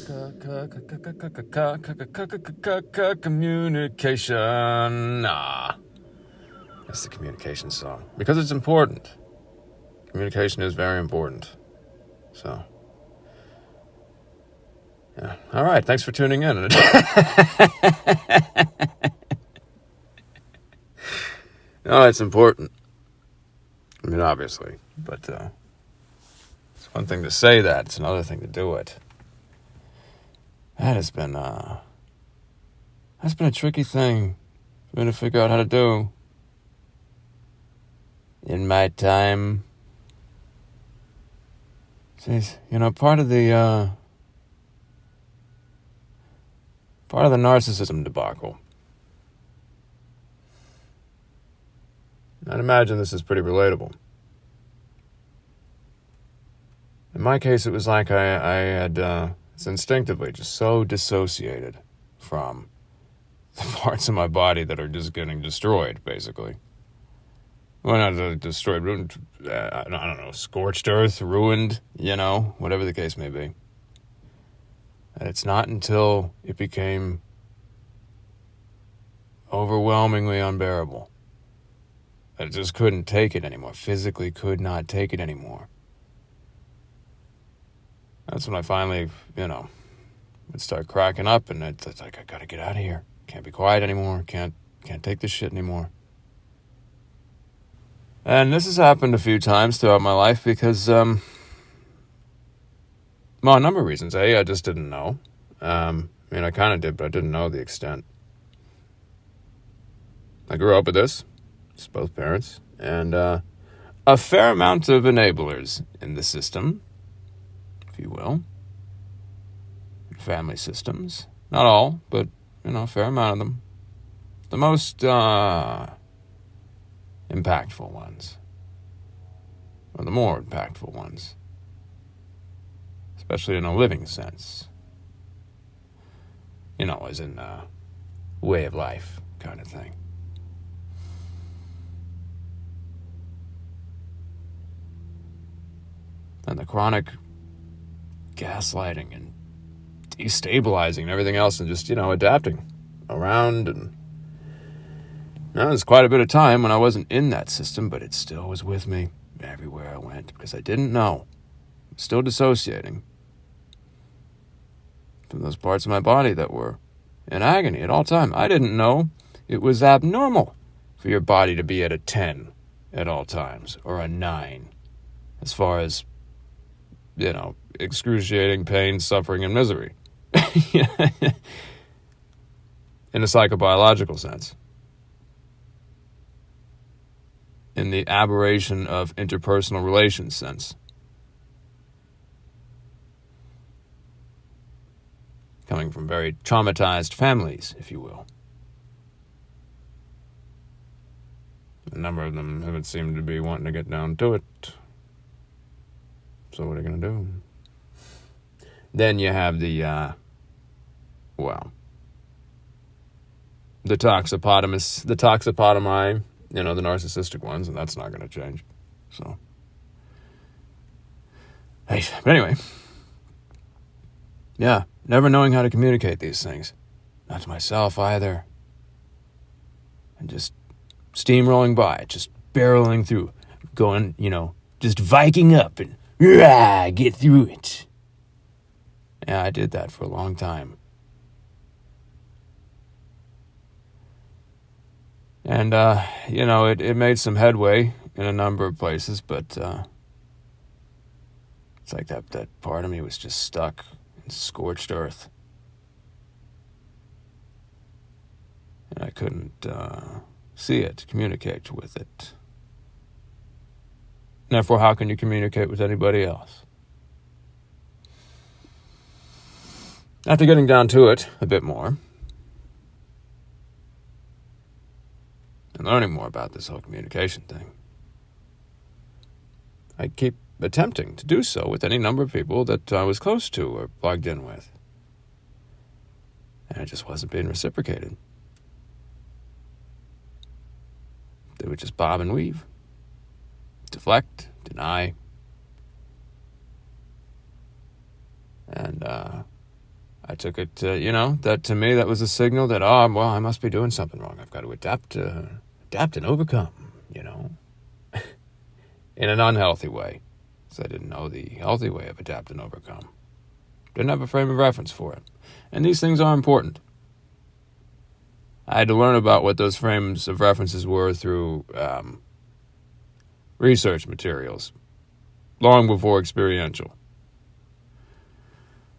Communication. That's the communication song. Because it's important. Communication is very important. So, yeah. All right. Thanks for tuning in. No, it's important. I mean, obviously. But it's one thing to say that. It's another thing to do it. That's been a tricky thing for me to figure out how to do in my time. Jeez, part of the narcissism debacle. I'd imagine this is pretty relatable. In my case, it was like I had instinctively just so dissociated from the parts of my body that are just getting destroyed, basically. Well, not destroyed, ruined, I don't know, scorched earth, ruined, whatever the case may be. And it's not until it became overwhelmingly unbearable that I just couldn't take it anymore, physically could not take it anymore. That's when I finally, would start cracking up, and it's like, I gotta get out of here. Can't be quiet anymore, can't take this shit anymore. And this has happened a few times throughout my life because, a number of reasons. I just didn't know. I kind of did, but I didn't know the extent. I grew up with this. It's both parents. And a fair amount of enablers in the system, if you will. Family systems. Not all, but, a fair amount of them. The most impactful ones. Or the more impactful ones. Especially in a living sense. As in way of life kind of thing. And the chronic gaslighting and destabilizing and everything else, and just, adapting around. And there was quite a bit of time when I wasn't in that system, but it still was with me everywhere I went because I didn't know. I'm still dissociating from those parts of my body that were in agony at all time. I didn't know it was abnormal for your body to be at a 10 at all times, or a 9, as far as, excruciating pain, suffering, and misery. In a psychobiological sense. In the aberration of interpersonal relations sense. Coming from very traumatized families, if you will. A number of them haven't seemed to be wanting to get down to it. So what are you going to do? Then you have the toxopotami, the narcissistic ones, and that's not going to change. So, hey, but anyway, yeah, never knowing how to communicate these things. Not to myself either. And just steamrolling by, just barreling through, going, just Viking up and get through it. Yeah, I did that for a long time. And, it made some headway in a number of places, but it's like that part of me was just stuck in scorched earth. And I couldn't see it, communicate with it. Therefore, how can you communicate with anybody else? After getting down to it a bit more, and learning more about this whole communication thing, I keep attempting to do so with any number of people that I was close to or plugged in with. And it just wasn't being reciprocated. They would just bob and weave. Deflect, deny. And I took it, that to me, that was a signal that, I must be doing something wrong. I've got to adapt and overcome, in an unhealthy way. So I didn't know the healthy way of adapt and overcome. Didn't have a frame of reference for it. And these things are important. I had to learn about what those frames of references were through research materials, long before experiential.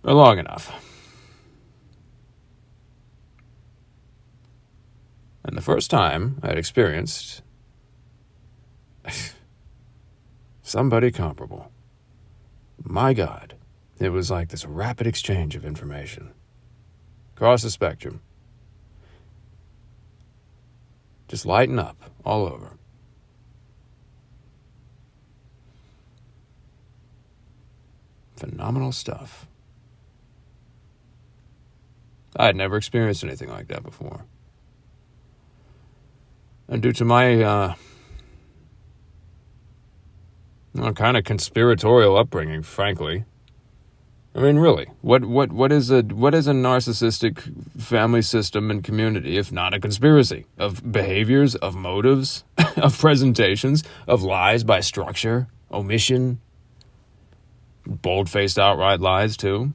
Or long enough. And the first time I had experienced somebody comparable, my God, it was like this rapid exchange of information across the spectrum. Just lighten up all over. Phenomenal stuff. I had never experienced anything like that before. And due to my kind of conspiratorial upbringing, frankly. I mean, really, what is a narcissistic family system and community if not a conspiracy of behaviors, of motives, of presentations, of lies by structure, omission, bold-faced outright lies too?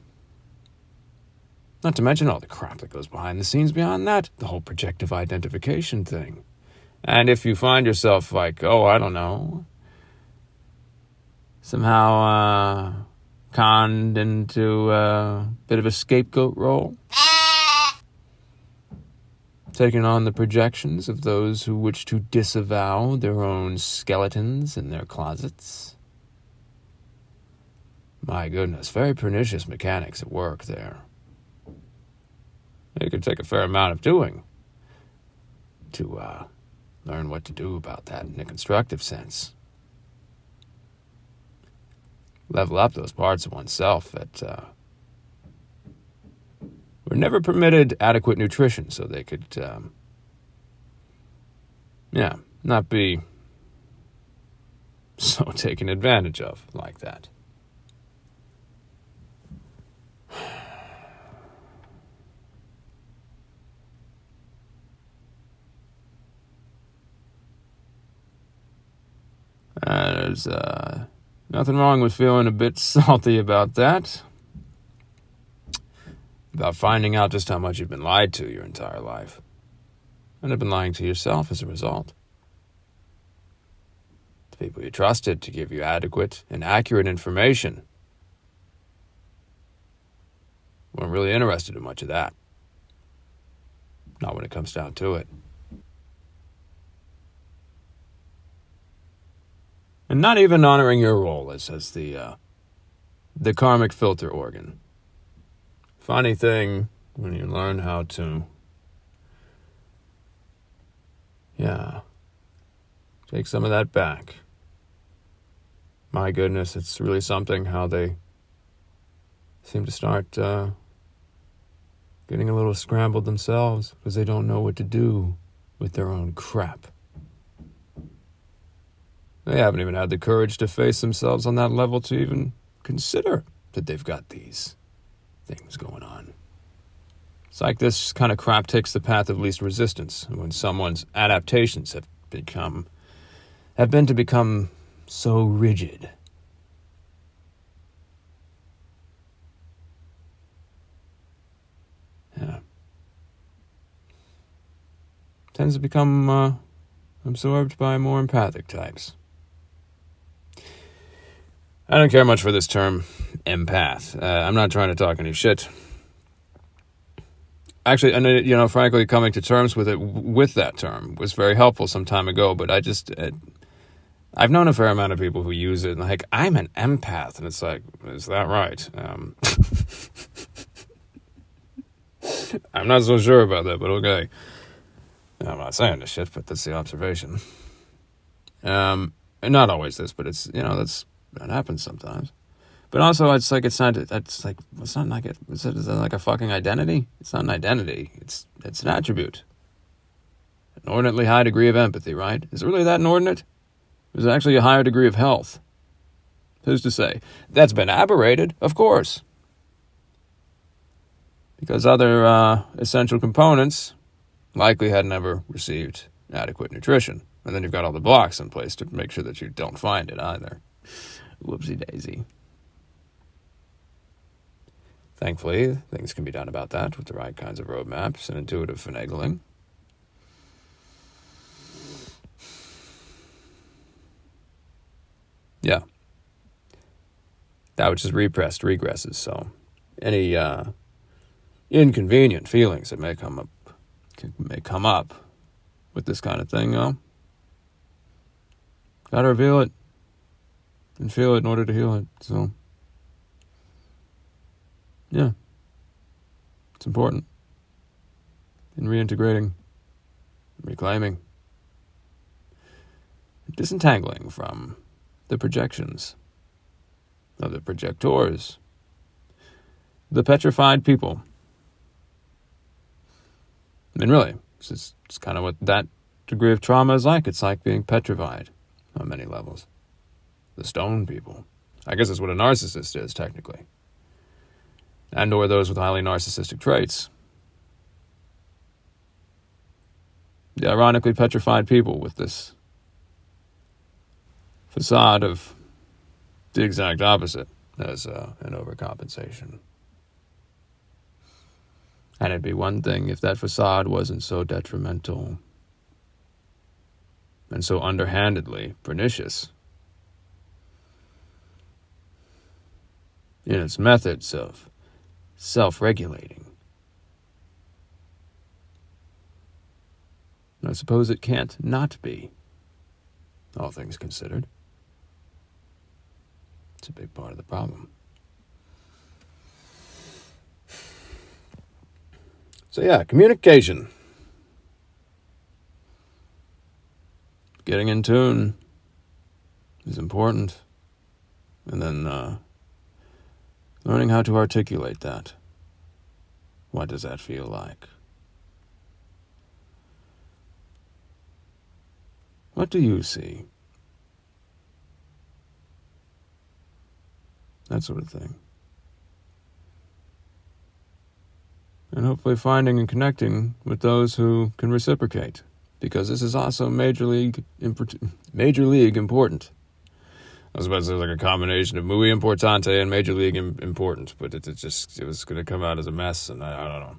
Not to mention all the crap that goes behind the scenes beyond that, the whole projective identification thing. And if you find yourself like, I don't know, somehow conned into a bit of a scapegoat role, taking on the projections of those who wish to disavow their own skeletons in their closets. My goodness, very pernicious mechanics at work there. It could take a fair amount of doing to learn what to do about that in a constructive sense. Level up those parts of oneself that were never permitted adequate nutrition so they could, not be so taken advantage of like that. There's nothing wrong with feeling a bit salty about that. About finding out just how much you've been lied to your entire life. And have been lying to yourself as a result. The people you trusted to give you adequate and accurate information weren't really interested in much of that. Not when it comes down to it. And not even honoring your role as the karmic filter organ. Funny thing when you learn how to, take some of that back. My goodness, it's really something how they seem to start getting a little scrambled themselves because they don't know what to do with their own crap. They haven't even had the courage to face themselves on that level to even consider that they've got these things going on. It's like this kind of crap takes the path of least resistance when someone's adaptations have been to become so rigid. Yeah. Tends to become absorbed by more empathic types. I don't care much for this term, empath. I'm not trying to talk any shit. Actually, and frankly, coming to terms with that term was very helpful some time ago, but I've known a fair amount of people who use it, and like, I'm an empath, and it's like, is that right? I'm not so sure about that, but okay. I'm not saying this shit, but that's the observation. And not always this, but it's, that happens sometimes. But also, it's like is it like a fucking identity? It's not an identity. It's an attribute. An inordinately high degree of empathy, right? Is it really that inordinate? Is it actually a higher degree of health? Who's to say? That's been aberrated, of course. because other essential components likely had never received adequate nutrition. And then you've got all the blocks in place to make sure that you don't find it either. Whoopsie daisy. Thankfully, things can be done about that with the right kinds of roadmaps and intuitive finagling. Yeah. That which is repressed regresses, so any inconvenient feelings that may come up with this kind of thing, gotta reveal it and feel it in order to heal it. So, yeah, it's important in reintegrating, reclaiming, disentangling from the projections of the projectors, the petrified people. I mean, really, it's kind of what that degree of trauma is like. It's like being petrified on many levels. The stone people. I guess that's what a narcissist is, technically. And or those with highly narcissistic traits. The ironically petrified people with this facade of the exact opposite as an overcompensation. And it'd be one thing if that facade wasn't so detrimental and so underhandedly pernicious in its methods of self-regulating. I suppose it can't not be, all things considered. It's a big part of the problem. So yeah, communication. Getting in tune is important. And then learning how to articulate that. What does that feel like? What do you see? That sort of thing. And hopefully finding and connecting with those who can reciprocate. Because this is also major league important. I was about to say like a combination of muy importante and major league important, but it was going to come out as a mess, and I don't know.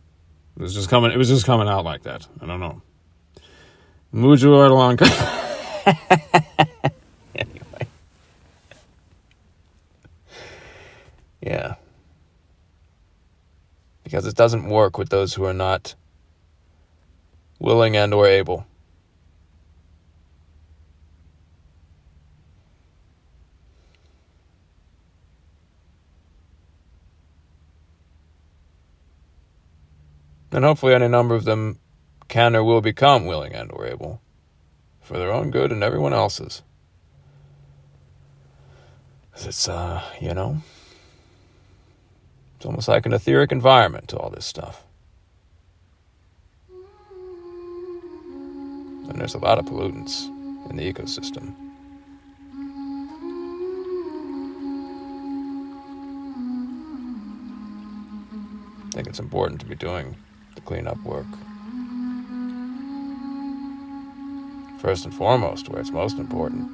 It was just coming out like that. I don't know. Mucho Erlanca. Anyway. Yeah. Because it doesn't work with those who are not willing and or able. And hopefully any number of them can or will become willing and or able for their own good and everyone else's. Because it's, it's almost like an etheric environment to all this stuff. And there's a lot of pollutants in the ecosystem. I think it's important to be doing the cleanup work. First and foremost, where it's most important.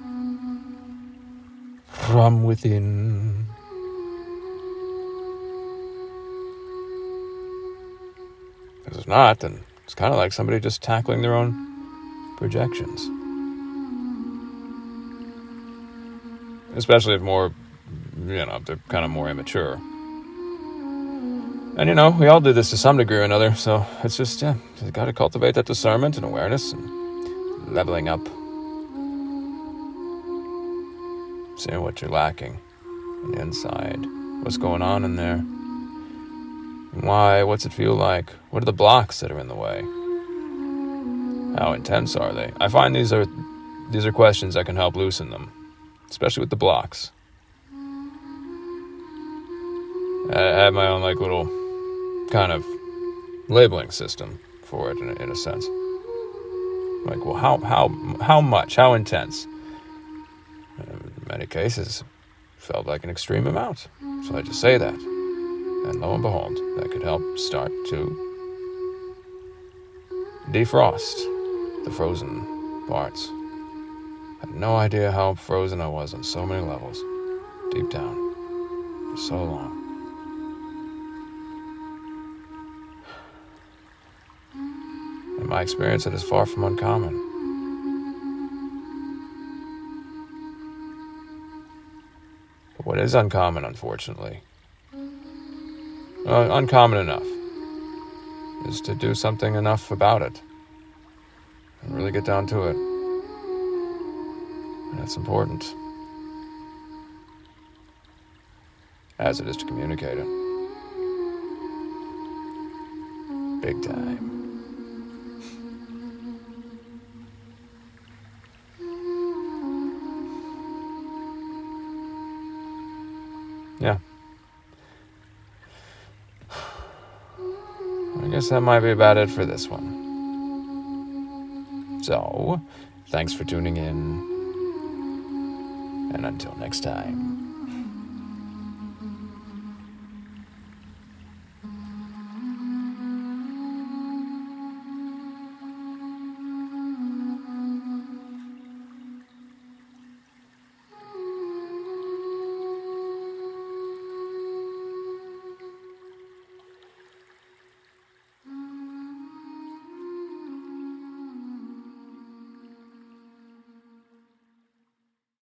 From within. Because if not, then it's kind of like somebody just tackling their own projections. Especially if they're kind of more immature. And we all do this to some degree or another, so it's just, you got to cultivate that discernment and awareness and leveling up. Seeing what you're lacking on the inside. What's going on in there? Why? What's it feel like? What are the blocks that are in the way? How intense are they? I find these are questions that can help loosen them, especially with the blocks. I have my own little kind of labeling system for it in a sense. Well, how much? How intense? In many cases, felt like an extreme amount. So I just say that. And lo and behold, that could help start to defrost the frozen parts. I had no idea how frozen I was on so many levels, deep down, for so long. In my experience, it is far from uncommon. But what is uncommon, unfortunately, uncommon enough, is to do something enough about it and really get down to it. And that's important, as it is to communicate it. Big time. Yeah. I guess that might be about it for this one. So, thanks for tuning in, and until next time.